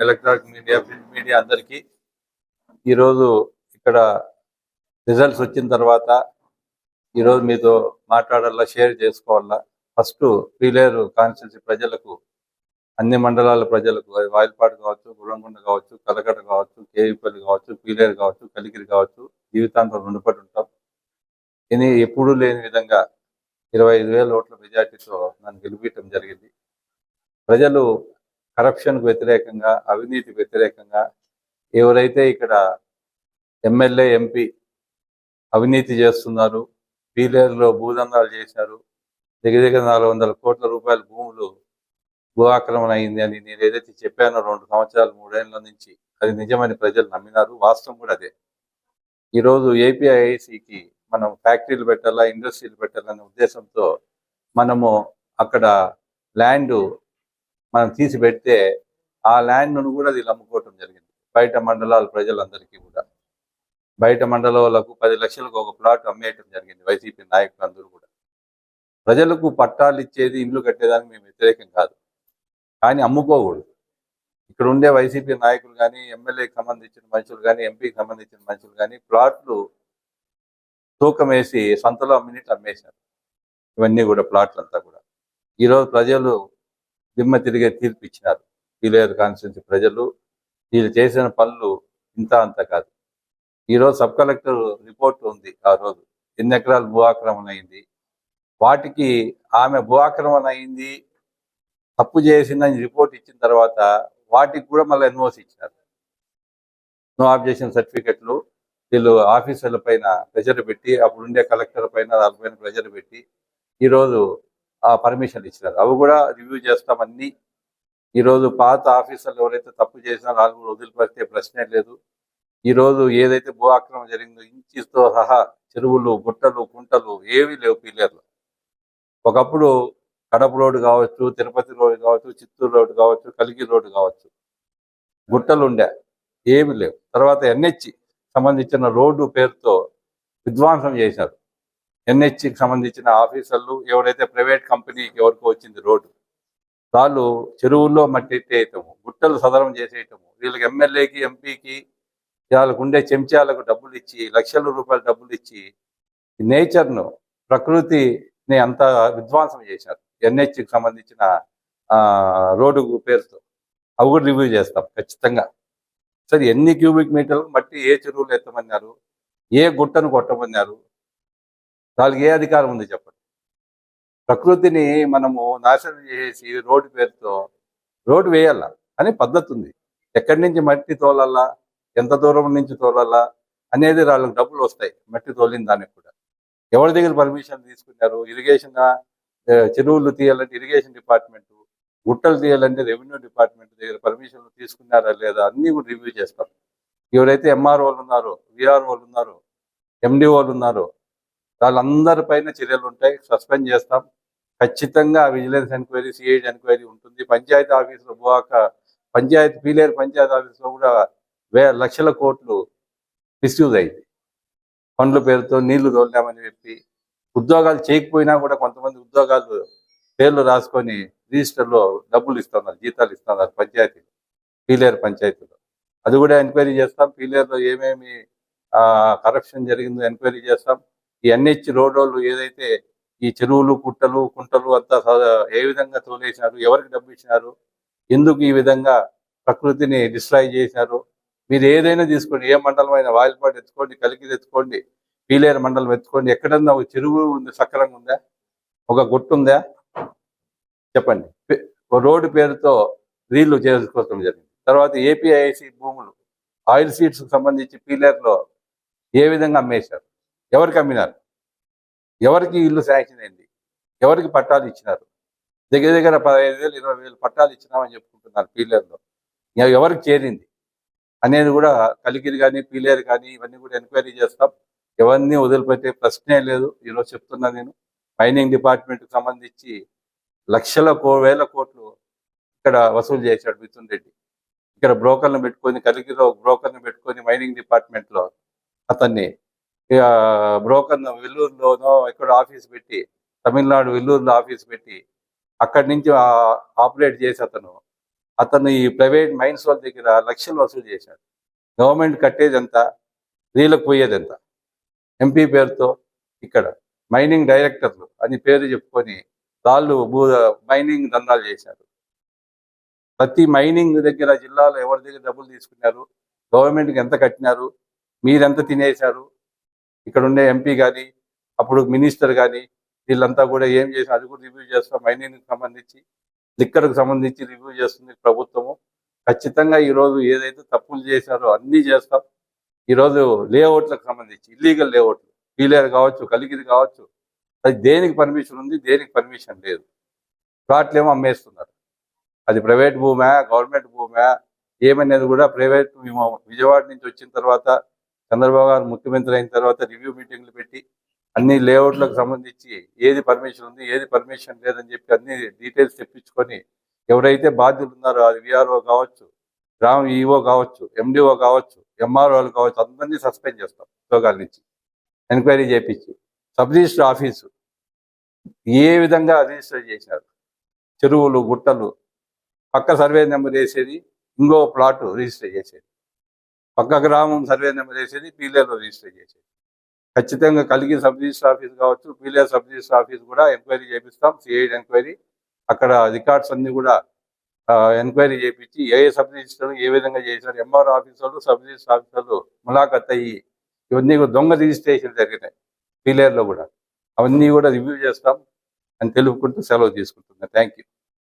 Electronic media, print media అందరికీ ఈరోజు ఇక్కడ రిజల్ట్స్ వచ్చిన తర్వాత ఈరోజు మీతో మాట్లాడాలా, షేర్ చేసుకోవాలా. ఫస్ట్ పీలేరు కాన్స్టిట్యున్సీ ప్రజలకు, అన్ని మండలాల ప్రజలకు, వాయిల్పాడు కావచ్చు, గురంకొండ కావచ్చు, కలకట కావచ్చు, కేవీపల్లి కావచ్చు, పీలేరు కావచ్చు, కలికిరి కావచ్చు, జీవితాంతం రుణపడి ఉంటాం. ఇది ఎప్పుడూ లేని విధంగా 25,000 ఓట్ల మెజార్టీతో నన్ను గెలిపించడం జరిగింది. ప్రజలు కరప్షన్కు వ్యతిరేకంగా, అవినీతికి వ్యతిరేకంగా, ఎవరైతే ఇక్కడ ఎమ్మెల్యే, ఎంపీ అవినీతి చేస్తున్నారు, పీలేరులో భూదందాలు చేశారు, దగ్గర 400 కోట్ల రూపాయల భూములు భూ ఆక్రమణ అయింది అని నేను ఏదైతే చెప్పానో 2 సంవత్సరాలు 3 ఏళ్ల నుంచి, అది నిజమని ప్రజలు నమ్మినారు. వాస్తవం కూడా అదే. ఈరోజు ఏపీఐఐసికి మనం ఫ్యాక్టరీలు పెట్టాలా, ఇండస్ట్రీలు పెట్టాలనే ఉద్దేశంతో మనము అక్కడ ల్యాండ్ మనం తీసి పెడితే ఆ ల్యాండ్ను కూడా వీళ్ళు అమ్ముకోవటం జరిగింది బయట మండలాల ప్రజలందరికీ కూడా. బయట మండలాలకు 10 లక్షలకు ఒక ప్లాట్ అమ్మేయటం జరిగింది వైసీపీ నాయకులు అందరూ కూడా. ప్రజలకు పట్టాలు ఇచ్చేది, ఇండ్లు కట్టేదానికి మేము వ్యతిరేకం కాదు, కానీ అమ్ముకోకూడదు. ఇక్కడ ఉండే వైసీపీ నాయకులు కానీ, ఎమ్మెల్యేకి సంబంధించిన మనుషులు కానీ, ఎంపీకి సంబంధించిన మనుషులు కానీ ప్లాట్లు తూకం వేసి సంతలో అమ్మేశారు. ఇవన్నీ కూడా ప్లాట్లంతా కూడా. ఈరోజు ప్రజలు దిమ్మ తిరిగే తీర్పు ఇచ్చినారు. పీలేరు కాన్స్టిట్యున్సీ ప్రజలు వీళ్ళు చేసిన పనులు ఇంత అంత కాదు. ఈరోజు సబ్ కలెక్టర్ రిపోర్ట్ ఉంది. ఆ రోజు ఎన్ని ఎకరాలు భూ ఆక్రమణ అయింది, వాటికి ఆమె భూ ఆక్రమణ అయింది, తప్పు చేసిందని రిపోర్ట్ ఇచ్చిన తర్వాత వాటికి కూడా మళ్ళీ ఎన్ఓసి ఇచ్చినారు. నో ఆబ్జెక్షన్ సర్టిఫికెట్లు వీళ్ళు ఆఫీసర్ల పైన ప్రెషర్ పెట్టి, అప్పుడు ఉండే కలెక్టర్ పైన వాళ్ళపైన ప్రెషర్ పెట్టి ఈరోజు ఆ పర్మిషన్లు ఇచ్చినారు. అవి కూడా రివ్యూ చేస్తామన్నీ. ఈరోజు పాత ఆఫీసర్లు ఎవరైతే తప్పు చేసినా వాళ్ళు కూడా వదిలిపెడితే ప్రశ్నే లేదు. ఈరోజు ఏదైతే భూ ఆక్రమణ జరిగిందో ఇంచుతో సహా చెరువులు, గుట్టలు, కుంటలు ఏవీ లేవు పీలేరులో. ఒకప్పుడు కడప రోడ్డు కావచ్చు, తిరుపతి రోడ్డు కావచ్చు, చిత్తూరు రోడ్డు కావచ్చు, కలికిరి రోడ్డు కావచ్చు, గుట్టలు ఉండే, ఏమీ లేవు. తర్వాత ఎన్హెచ్ సంబంధించిన రోడ్డు పేరుతో విధ్వంసం చేశారు. ఎన్హెచ్కి సంబంధించిన ఆఫీసర్లు ఎవరైతే ప్రైవేట్ కంపెనీకి ఎవరికో వచ్చింది రోడ్డు, వాళ్ళు చెరువుల్లో మట్టి ఎత్తేయటము, గుట్టలు సదరం చేసేయటము, వీళ్ళకి ఎమ్మెల్యేకి, ఎంపీకి వాళ్ళకు ఉండే చెంచాలకు డబ్బులు ఇచ్చి, లక్షల రూపాయల డబ్బులు ఇచ్చి నేచర్ను, ప్రకృతిని అంతా విధ్వంసం చేశారు. ఎన్హెచ్కి సంబంధించిన రోడ్డు పేరుతో అవి కూడా రివ్యూ చేస్తాం ఖచ్చితంగా. సరే, ఎన్ని క్యూబిక్ మీటర్లకు మట్టి ఏ చెరువులు ఎత్తమన్నారు, ఏ గుట్టను కొట్టమన్నారు, వాళ్ళకి ఏ అధికారం ఉంది చెప్పండి? ప్రకృతిని మనము నాశనం చేసి రోడ్డు పేరుతో రోడ్డు వేయాల అని పద్ధతి ఉంది. ఎక్కడి నుంచి మట్టి తోలాలా, ఎంత దూరం నుంచి తోలాలా అనేది వాళ్ళకి డబ్బులు వస్తాయి. మట్టి తోలిన దానికి కూడా ఎవరి దగ్గర పర్మిషన్ తీసుకున్నారు? ఇరిగేషన్ చెరువులు తీయాలంటే ఇరిగేషన్ డిపార్ట్మెంటు, గుట్టలు తీయాలంటే రెవెన్యూ డిపార్ట్మెంట్ దగ్గర పర్మిషన్లు తీసుకున్నారా లేదా అన్నీ కూడా రివ్యూ చేస్తాం. ఎవరైతే ఎంఆర్ఓలు ఉన్నారో, విఆర్ఓలు ఉన్నారో, ఎండిఓలు ఉన్నారో వాళ్ళందరిపైన చర్యలు ఉంటాయి. సస్పెండ్ చేస్తాం ఖచ్చితంగా. విజిలెన్స్ ఎంక్వైరీ, సిఐడి ఎంక్వైరీ ఉంటుంది. పంచాయతీ ఆఫీసులో పీలేరు పంచాయతీ ఆఫీసులో కూడా లక్షల కోట్లు మిస్యూజ్ అయింది. పనుల పేరుతో నీళ్లు తోలామని చెప్పి ఉద్యోగాలు చేయకపోయినా కూడా కొంతమంది ఉద్యోగాలు పేర్లు రాసుకొని రిజిస్టర్లో డబ్బులు ఇస్తున్నారు, జీతాలు ఇస్తున్నారు పంచాయతీలు, పీలేరు పంచాయతీలో. అది కూడా ఎంక్వైరీ చేస్తాం. పీలేరులో ఏమేమి కరప్షన్ జరిగిందో ఎంక్వైరీ చేస్తాం. ఈ ఎన్హెచ్ రోడ్లు ఏదైతే ఈ చెరువులు, కుంటలు అంతా ఏ విధంగా తోలేసినారు, ఎవరికి డబ్బు ఇచ్చినారు, ఎందుకు ఈ విధంగా ప్రకృతిని డిస్ట్రాయ్ చేశారు. మీరు ఏదైనా తీసుకోండి, ఏ మండలం అయినా, వాయిల్పాడు ఎత్తుకోండి, కలికిరి ఎత్తుకోండి, పీలేరు మండలం ఎత్తుకోండి, ఎక్కడన్నా ఒక చెరువు ఉంది సక్రంగా ఉందా, ఒక గుట్టు ఉందా చెప్పండి. రోడ్డు పేరుతో రీళ్లు చేసుకోవడం జరిగింది. తర్వాత ఏపీఐఐసి భూములు, ఆయిల్ సీడ్స్కి సంబంధించి పీలేరులో ఏ విధంగా అమ్మేశారు, ఎవరికి అమ్మినారు, ఎవరికి ఇల్లు శాంక్షన్ అయింది, ఎవరికి పట్టాలు ఇచ్చినారు? దగ్గర 15,000 20,000 పట్టాలు ఇచ్చినామని చెప్పుకుంటున్నారు పీలేరులో. ఎవరికి చేరింది అనేది కూడా కలికిరి కానీ, పీలేరు కానీ ఇవన్నీ కూడా ఎంక్వైరీ చేస్తాం. ఎవరిని వదిలిపెట్టే ప్రశ్నే లేదు. ఈరోజు చెప్తున్నా నేను. మైనింగ్ డిపార్ట్మెంట్కి సంబంధించి వేల కోట్లు ఇక్కడ వసూలు చేశాడు మిథున్ రెడ్డి. ఇక్కడ బ్రోకర్లను పెట్టుకొని, కలికిరిలో బ్రోకర్ని పెట్టుకొని మైనింగ్ డిపార్ట్మెంట్లో అతన్ని బ్రోకర్ను వెల్లూరులోనో ఇక్కడ ఆఫీస్ పెట్టి, తమిళనాడు వెల్లూరులో ఆఫీస్ పెట్టి అక్కడి నుంచి ఆపరేట్ చేసి అతను ఈ ప్రైవేట్ మైన్స్ వాళ్ళ దగ్గర లక్షలు వసూలు చేశాడు. గవర్నమెంట్ కట్టేది ఎంత, వీళ్ళకి పోయేది ఎంత. ఎంపీ పేరుతో ఇక్కడ మైనింగ్ డైరెక్టర్లు అని పేరు చెప్పుకొని రాళ్ళు మైనింగ్ దందాలు చేశారు. ప్రతి మైనింగ్ దగ్గర జిల్లాలో ఎవరి దగ్గర డబ్బులు తీసుకున్నారు, గవర్నమెంట్కి ఎంత కట్టినారు, మీరెంత తినేశారు, ఇక్కడ ఉండే ఎంపీ కానీ అప్పుడు మినిస్టర్ కానీ వీళ్ళంతా కూడా ఏం చేశారు అది కూడా రివ్యూ చేస్తాం. మైనింగ్కి సంబంధించి, లిక్కర్కు సంబంధించి రివ్యూ చేస్తుంది ప్రభుత్వము. ఖచ్చితంగా ఈరోజు ఏదైతే తప్పులు చేశారో అన్నీ చేస్తాం. ఈరోజు లేఅవుట్లకు సంబంధించి ఇల్లీగల్ లేఅవుట్లు, పీలేరు కావచ్చు, కలిగిరి కావచ్చు, అది దేనికి పర్మిషన్ ఉంది, దేనికి పర్మిషన్ లేదు. ప్లాట్లు ఏమో అమ్మేస్తున్నారు. అది ప్రైవేట్ భూమా, గవర్నమెంట్ భూమా ఏమనేది కూడా ప్రైవేట్. మేము విజయవాడ నుంచి వచ్చిన తర్వాత చంద్రబాబు గారు ముఖ్యమంత్రి అయిన తర్వాత రివ్యూ మీటింగ్లు పెట్టి అన్ని లేఅవుట్లకు సంబంధించి ఏది పర్మిషన్ ఉంది, ఏది పర్మిషన్ లేదని చెప్పి అన్ని డీటెయిల్స్ తెప్పించుకొని ఎవరైతే బాధ్యులు ఉన్నారో అది విఆర్ఓ కావచ్చు, గ్రామ ఈఓ కావచ్చు, ఎండిఓ కావచ్చు, ఎంఆర్ఓలు కావచ్చు, అందరినీ సస్పెండ్ చేస్తాం ఉద్యోగాల నుంచి. ఎంక్వైరీ చేయించి సబ్ రిజిస్టర్ ఆఫీసు ఏ విధంగా రిజిస్టర్ చేశారు, చెరువులు గుట్టలు పక్క సర్వే నెంబర్ వేసేది, ఇంకో ప్లాట్ రిజిస్టర్ చేసేది, పక్క గ్రామం సర్వే నెంబర్ వేసేది, పీలేరులో రిజిస్టర్ చేసేది. ఖచ్చితంగా కలిగి సబ్ రిజిస్టర్ ఆఫీస్ కావచ్చు, పీలేరు సబ్ రిజిస్టర్ ఆఫీస్ కూడా ఎంక్వైరీ చేపిస్తాం. సిఐడి ఎంక్వైరీ అక్కడ రికార్డ్స్ అన్ని కూడా ఎంక్వైరీ చేయించి ఏ సబ్ రిజిస్టర్ ఏ విధంగా చేశారు, ఎంఆర్ఓ ఆఫీసర్లు సబ్ రిజిస్టర్ ఆఫీసర్లు ములాఖత్ అయ్యి ఇవన్నీ దొంగ రిజిస్ట్రేషన్ జరిగినాయి పీలేరులో కూడా. అవన్నీ కూడా రివ్యూ చేస్తాం అని తెలుపుకుంటూ సెలవు తీసుకుంటున్నాను. Thank you.